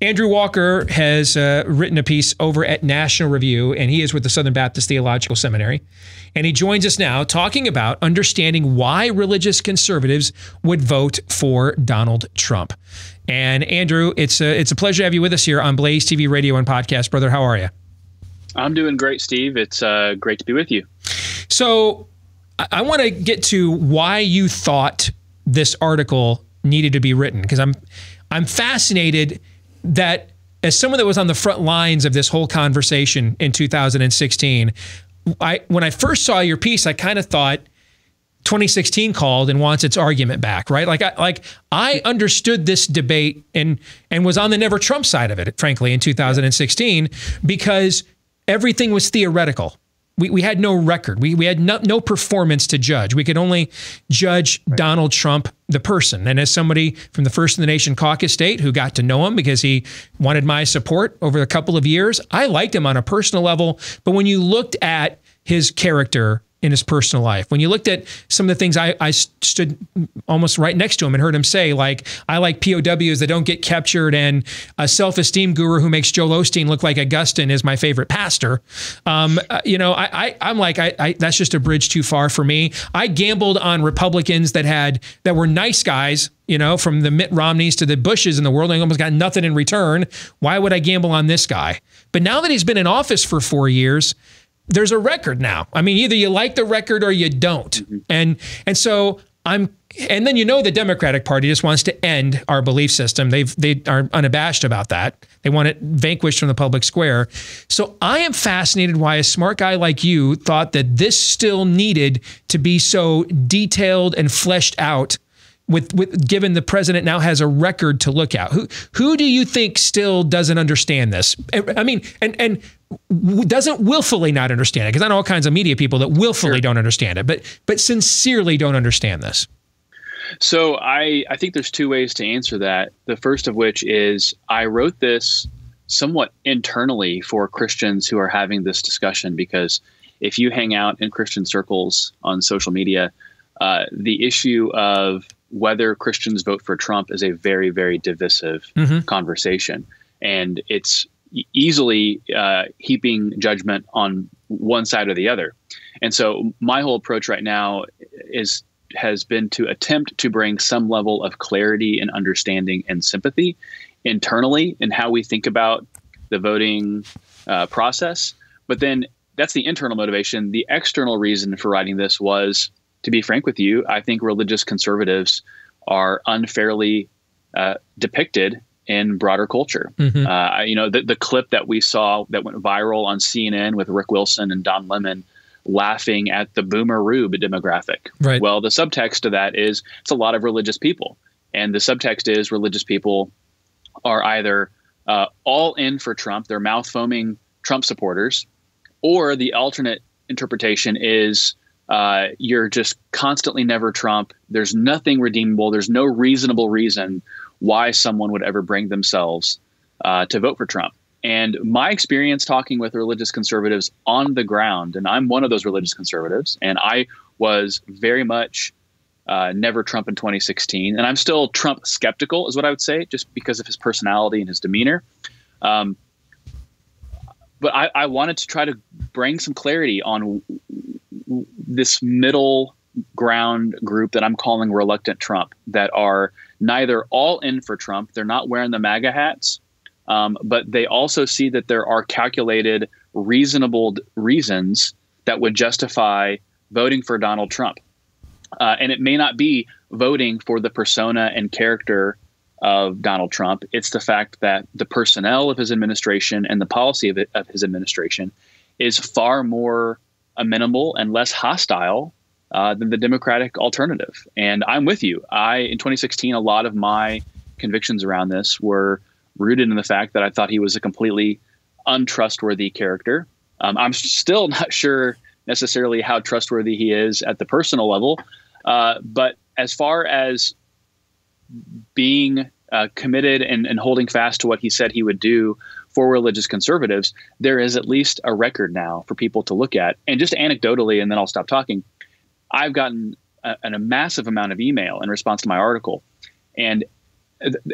Andrew Walker has written a piece over at National Review, and he is with the Southern Baptist Theological Seminary. And he joins us now talking about understanding why religious conservatives would vote for Donald Trump. And Andrew, it's a pleasure to have you with us here on Blaze TV radio and podcast. Brother, how are you? I'm doing great, Steve. It's great to be with you. So I want to get to why you thought this article needed to be written, because I'm fascinated that as someone that was on the front lines of this whole conversation in 2016, when I first saw your piece, I kind of thought 2016 called and wants its argument back, right? I understood this debate and was on the never Trump side of it, frankly, in 2016, because everything was theoretical. We had no record. We had no performance to judge. We could only judge Donald Trump, the person. And as somebody from the First in the Nation caucus state who got to know him because he wanted my support over a couple of years, I liked him on a personal level. But when you looked at his character in his personal life, when you looked at some of the things I stood almost right next to him and heard him say, like, I like POWs that don't get captured, and a self-esteem guru who makes Joel Osteen look like Augustine is my favorite pastor. I'm like, that's just a bridge too far for me. I gambled on Republicans that were nice guys, from the Mitt Romneys to the Bushes in the world, and almost got nothing in return. Why would I gamble on this guy? But now that he's been in office for 4 years, there's a record now. I mean, either you like the record or you don't. And so and then the Democratic Party just wants to end our belief system. They are unabashed about that. They want it vanquished from the public square. So I am fascinated why a smart guy like you thought that this still needed to be so detailed and fleshed out, with given the president now has a record to look at. Who do you think still doesn't understand this? I mean, and doesn't willfully not understand it? Because I know all kinds of media people that willfully don't understand it, but sincerely don't understand this. So I think there's two ways to answer that. The first of which is I wrote this somewhat internally for Christians who are having this discussion, because if you hang out in Christian circles on social media, the issue of whether Christians vote for Trump is a very, very divisive conversation. And it's easily heaping judgment on one side or the other. And so my whole approach right now has been to attempt to bring some level of clarity and understanding and sympathy internally in how we think about the voting process. But then that's the internal motivation. The external reason for writing this was, to be frank with you, I think religious conservatives are unfairly depicted in broader culture. The clip that we saw that went viral on CNN with Rick Wilson and Don Lemon laughing at the boomer rube demographic. Right. Well, the subtext of that is it's a lot of religious people. And the subtext is religious people are either all in for Trump, they're mouth foaming Trump supporters, or the alternate interpretation is you're just constantly never Trump. There's nothing redeemable. There's no reasonable reason why someone would ever bring themselves to vote for Trump. And my experience talking with religious conservatives on the ground, and I'm one of those religious conservatives, and I was very much never Trump in 2016. And I'm still Trump skeptical is what I would say, just because of his personality and his demeanor. But I wanted to try to bring some clarity on this middle ground group that I'm calling reluctant Trump, that are neither all in for Trump, they're not wearing the MAGA hats, but they also see that there are calculated, reasonable reasons that would justify voting for Donald Trump. And it may not be voting for the persona and character of Donald Trump. It's the fact that the personnel of his administration and the policy of his administration is far more amenable and less hostile than the Democratic alternative. And I'm with you. In 2016, a lot of my convictions around this were rooted in the fact that I thought he was a completely untrustworthy character. I'm still not sure necessarily how trustworthy he is at the personal level. But as far as being committed and holding fast to what he said he would do for religious conservatives, there is at least a record now for people to look at. And just anecdotally, and then I'll stop talking, I've gotten a massive amount of email in response to my article. And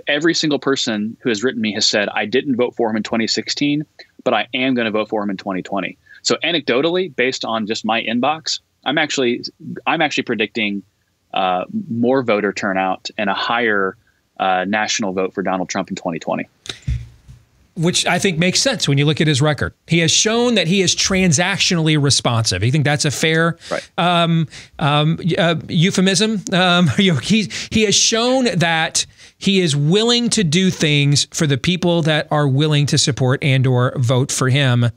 every single person who has written me has said, I didn't vote for him in 2016, but I am going to vote for him in 2020. So anecdotally, based on just my inbox, I'm actually predicting more voter turnout and a higher national vote for Donald Trump in 2020. Which I think makes sense when you look at his record. He has shown that he is transactionally responsive. You think that's a fair euphemism? He has shown that he is willing to do things for the people that are willing to support and or vote for him.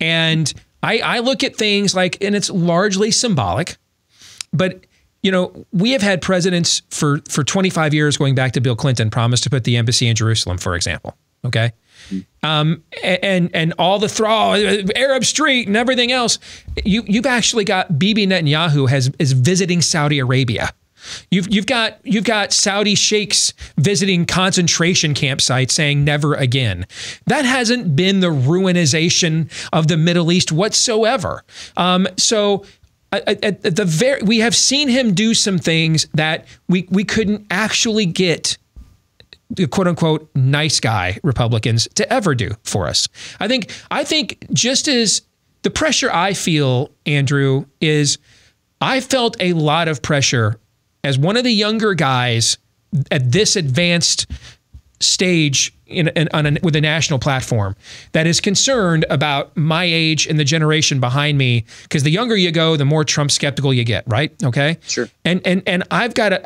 And I look at things like, and it's largely symbolic, but we have had presidents for 25 years, going back to Bill Clinton, promise to put the embassy in Jerusalem, for example. Okay. And all the Arab Street and everything else. You've actually got Bibi Netanyahu is visiting Saudi Arabia. You've got Saudi sheikhs visiting concentration campsites saying never again. That hasn't been the ruinization of the Middle East whatsoever. We have seen him do some things that we couldn't actually get the quote unquote nice guy Republicans to ever do for us. I think just as the pressure I feel, Andrew, is I felt a lot of pressure as one of the younger guys at this advanced stage with a national platform that is concerned about my age and the generation behind me, because the younger you go, the more Trump skeptical you get, right? Okay. Sure. And I've got to,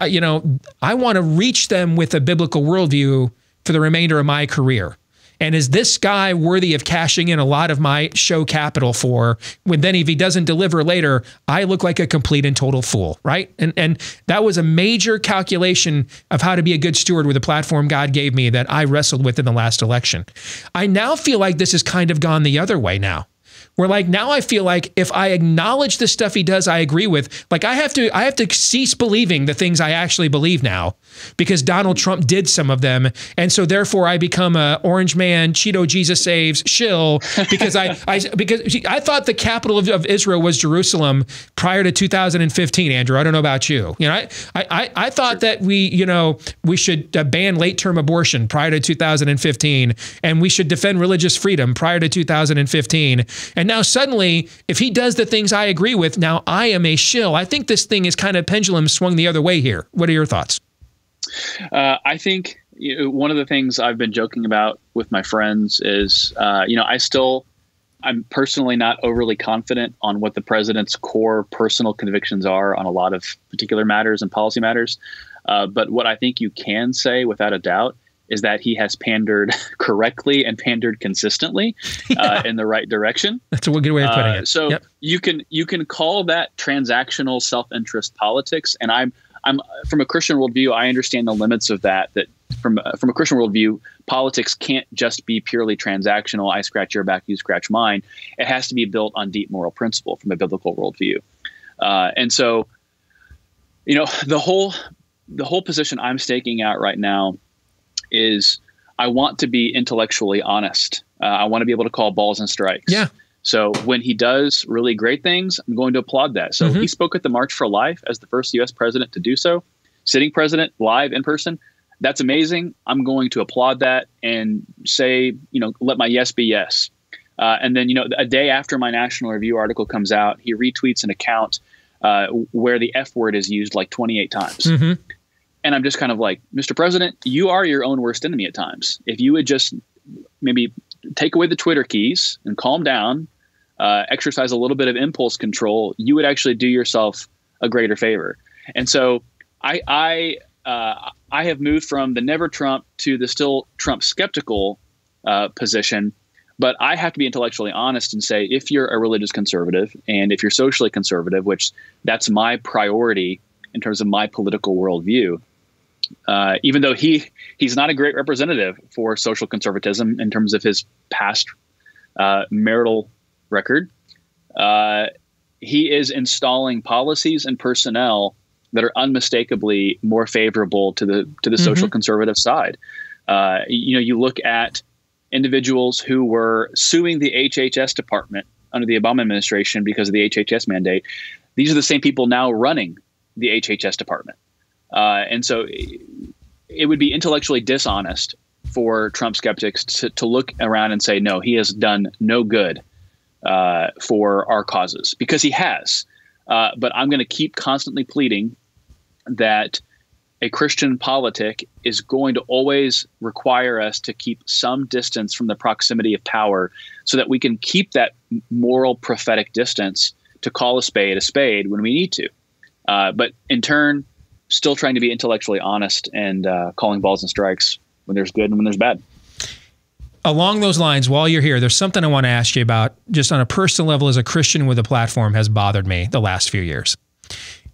I want to reach them with a biblical worldview for the remainder of my career. And is this guy worthy of cashing in a lot of my show capital for, when then if he doesn't deliver later, I look like a complete and total fool, right? And that was a major calculation of how to be a good steward with the platform God gave me that I wrestled with in the last election. I now feel like this has kind of gone the other way now. Where now I feel like if I acknowledge the stuff he does, I agree with, I have to cease believing the things I actually believe now because Donald Trump did some of them. And so therefore I become a orange man, Cheeto Jesus saves shill because I thought the capital of Israel was Jerusalem prior to 2015, Andrew. I don't know about you. I thought that we should ban late term abortion prior to 2015 and we should defend religious freedom prior to 2015. And now suddenly, if he does the things I agree with, now I am a shill. I think this thing is kind of pendulum swung the other way here. What are your thoughts? I think one of the things I've been joking about with my friends is, I'm personally not overly confident on what the president's core personal convictions are on a lot of particular matters and policy matters. But what I think you can say without a doubt is that he has pandered correctly and pandered consistently in the right direction. That's a good way of putting it. So yep. you can call that transactional self-interest politics. And I'm from a Christian worldview, I understand the limits of that from a Christian worldview, politics can't just be purely transactional. I scratch your back, you scratch mine. It has to be built on deep moral principle from a biblical worldview. And so, the whole position I'm staking out right now is I want to be intellectually honest. I want to be able to call balls and strikes. Yeah. So when he does really great things, I'm going to applaud that. So he spoke at the March for Life as the first U.S. president to do so, sitting president, live in person. That's amazing. I'm going to applaud that and say, let my yes be yes. And then, a day after my National Review article comes out, he retweets an account where the F word is used like 28 times. And I'm just kind of like, Mr. President, you are your own worst enemy at times. If you would just maybe take away the Twitter keys and calm down, exercise a little bit of impulse control, you would actually do yourself a greater favor. And so I have moved from the never Trump to the still Trump skeptical position. But I have to be intellectually honest and say, if you're a religious conservative and if you're socially conservative, which that's my priority in terms of my political worldview, even though he's not a great representative for social conservatism in terms of his past marital record, he is installing policies and personnel that are unmistakably more favorable to the social conservative side. You look at individuals who were suing the HHS department under the Obama administration because of the HHS mandate. These are the same people now running the HHS department. And so it would be intellectually dishonest for Trump skeptics to look around and say, no, he has done no good for our causes, because he has. But I'm going to keep constantly pleading that a Christian politic is going to always require us to keep some distance from the proximity of power so that we can keep that moral prophetic distance to call a spade when we need to. But in turn, still trying to be intellectually honest and calling balls and strikes when there's good and when there's bad. Along those lines, while you're here, there's something I want to ask you about, just on a personal level as a Christian with a platform, has bothered me the last few years.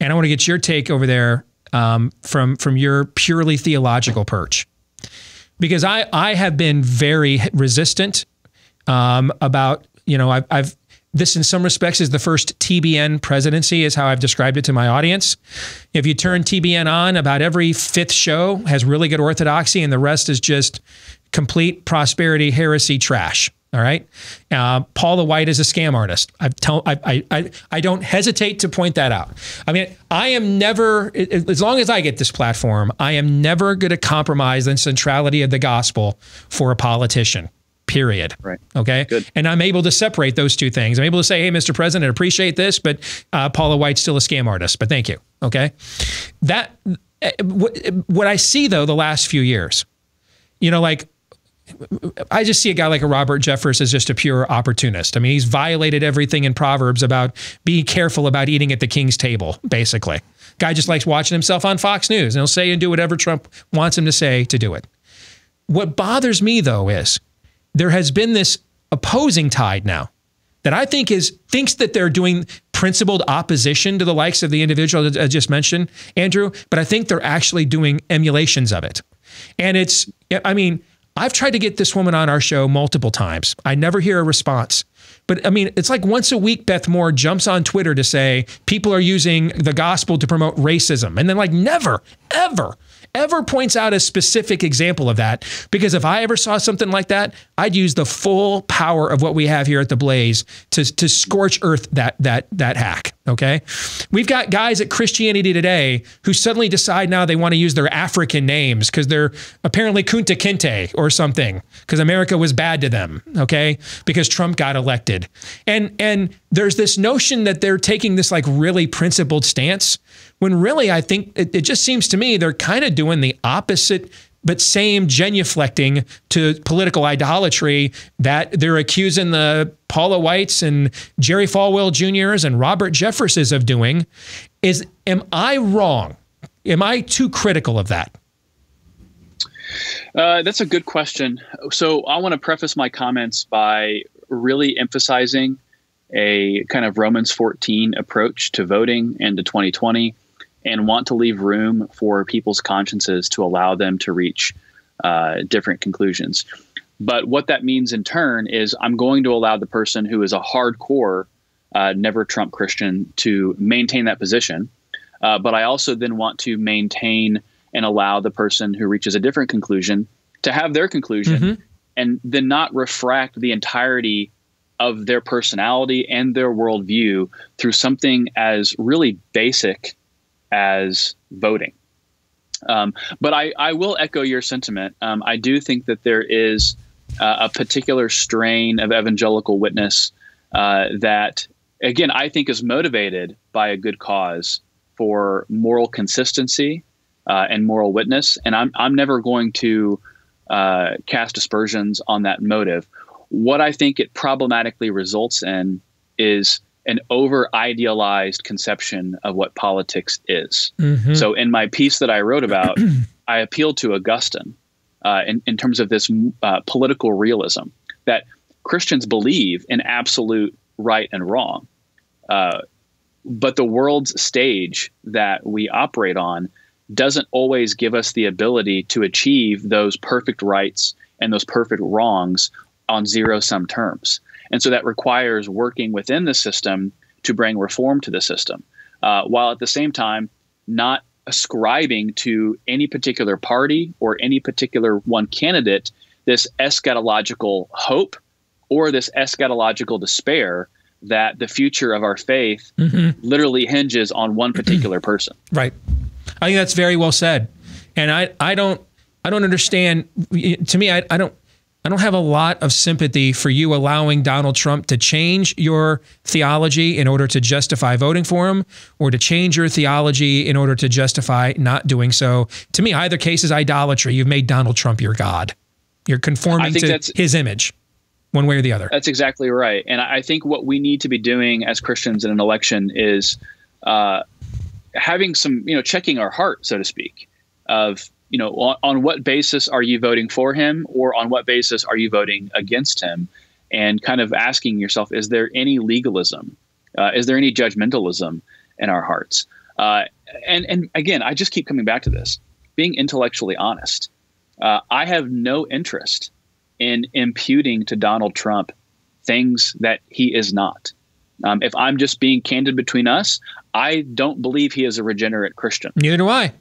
And I want to get your take over there from your purely theological perch. Because I have been very resistant about, I've this in some respects is the first TBN presidency, is how I've described it to my audience. If you turn TBN on, about every fifth show has really good orthodoxy, and the rest is just complete prosperity, heresy, trash. All right. Paula White is a scam artist. I don't hesitate to point that out. I mean, I am never, as long as I get this platform, I am never going to compromise the centrality of the gospel for a politician. Period. Right. Okay. Good. And I'm able to separate those two things. I'm able to say, hey, Mr. President, I appreciate this, but Paula White's still a scam artist, but thank you. Okay. That, what I see though, the last few years, I just see a guy like a Robert Jeffress as just a pure opportunist. I mean, he's violated everything in Proverbs about being careful about eating at the king's table, basically. Guy just likes watching himself on Fox News, and he'll say and do whatever Trump wants him to say to do it. What bothers me, though, is there has been this opposing tide now that I think thinks that they're doing principled opposition to the likes of the individual that I just mentioned, Andrew, but I think they're actually doing emulations of it. And I've tried to get this woman on our show multiple times. I never hear a response. But I mean, it's like once a week, Beth Moore jumps on Twitter to say people are using the gospel to promote racism. And then never, ever points out a specific example of that. Because if I ever saw something like that, I'd use the full power of what we have here at the Blaze to scorch earth that hack. Okay. We've got guys at Christianity Today who suddenly decide now they want to use their African names because they're apparently Kunta Kinte or something, because America was bad to them. Okay. Because Trump got elected. And there's this notion that they're taking this really principled stance, when really I think it just seems to me they're kind of doing the opposite, but same genuflecting to political idolatry that they're accusing the Paula Whites and Jerry Falwell Jr.'s and Robert Jeffresses of doing. Am I wrong? Am I too critical of that? That's a good question. So I want to preface my comments by really emphasizing a kind of Romans 14 approach to voting and to 2020, and want to leave room for people's consciences to allow them to reach different conclusions. But what that means in turn is I'm going to allow the person who is a hardcore, never Trump Christian to maintain that position. But I also then want to maintain and allow the person who reaches a different conclusion to have their conclusion, and then not refract the entirety of their personality and their worldview through something as really basic as voting. But I will echo your sentiment. I do think that there is a particular strain of evangelical witness that, again, I think is motivated by a good cause for moral consistency and moral witness. And I'm never going to cast aspersions on that motive. What I think it problematically results in is an over-idealized conception of what politics is. So in my piece that I wrote about, I appealed to Augustine in terms of this political realism, that Christians believe in absolute right and wrong. But the world's stage that we operate on doesn't always give us the ability to achieve those perfect rights and those perfect wrongs on zero-sum terms. And so that requires working within the system to bring reform to the system, while at the same time not ascribing to any particular party or any particular one candidate this eschatological hope or this eschatological despair that the future of our faith literally hinges on one particular person. Right. I think that's very well said. And I don't understand. To me, I don't have a lot of sympathy for you allowing Donald Trump to change your theology in order to justify voting for him, or to change your theology in order to justify not doing so. To me, either case is idolatry. You've made Donald Trump your God. You're conforming to his image, one way or the other. That's exactly right. And I think what we need to be doing as Christians in an election is having some, checking our heart, so to speak, of, on what basis are you voting for him, or on what basis are you voting against him? And kind of asking yourself, is there any legalism? Is there any judgmentalism in our hearts? And again, I just keep coming back to this, being intellectually honest. I have no interest in imputing to Donald Trump things that he is not. If I'm just being candid between us, I don't believe he is a regenerate Christian. Neither do I.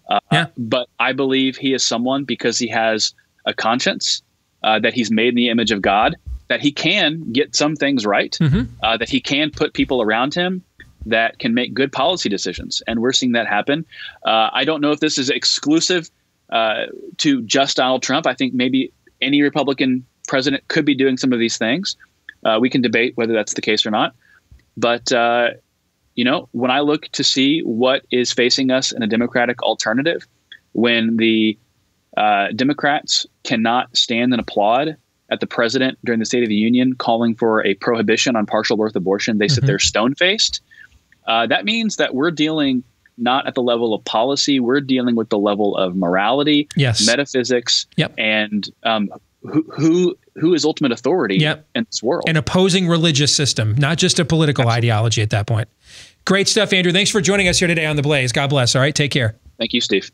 But I believe he is someone, because he has a conscience, that he's made in the image of God, that he can get some things right, that he can put people around him that can make good policy decisions. And we're seeing that happen. I don't know if this is exclusive to just Donald Trump. I think maybe any Republican president could be doing some of these things. We can debate whether that's the case or not. But, when I look to see what is facing us in a Democratic alternative, when the Democrats cannot stand and applaud at the president during the State of the Union calling for a prohibition on partial birth abortion, they sit there stone-faced. That means that we're dealing not at the level of policy. We're dealing with the level of morality, metaphysics, and who is ultimate authority in this world. An opposing religious system, not just a political ideology at that point. Great stuff, Andrew. Thanks for joining us here today on The Blaze. God bless. All right, take care. Thank you, Steve.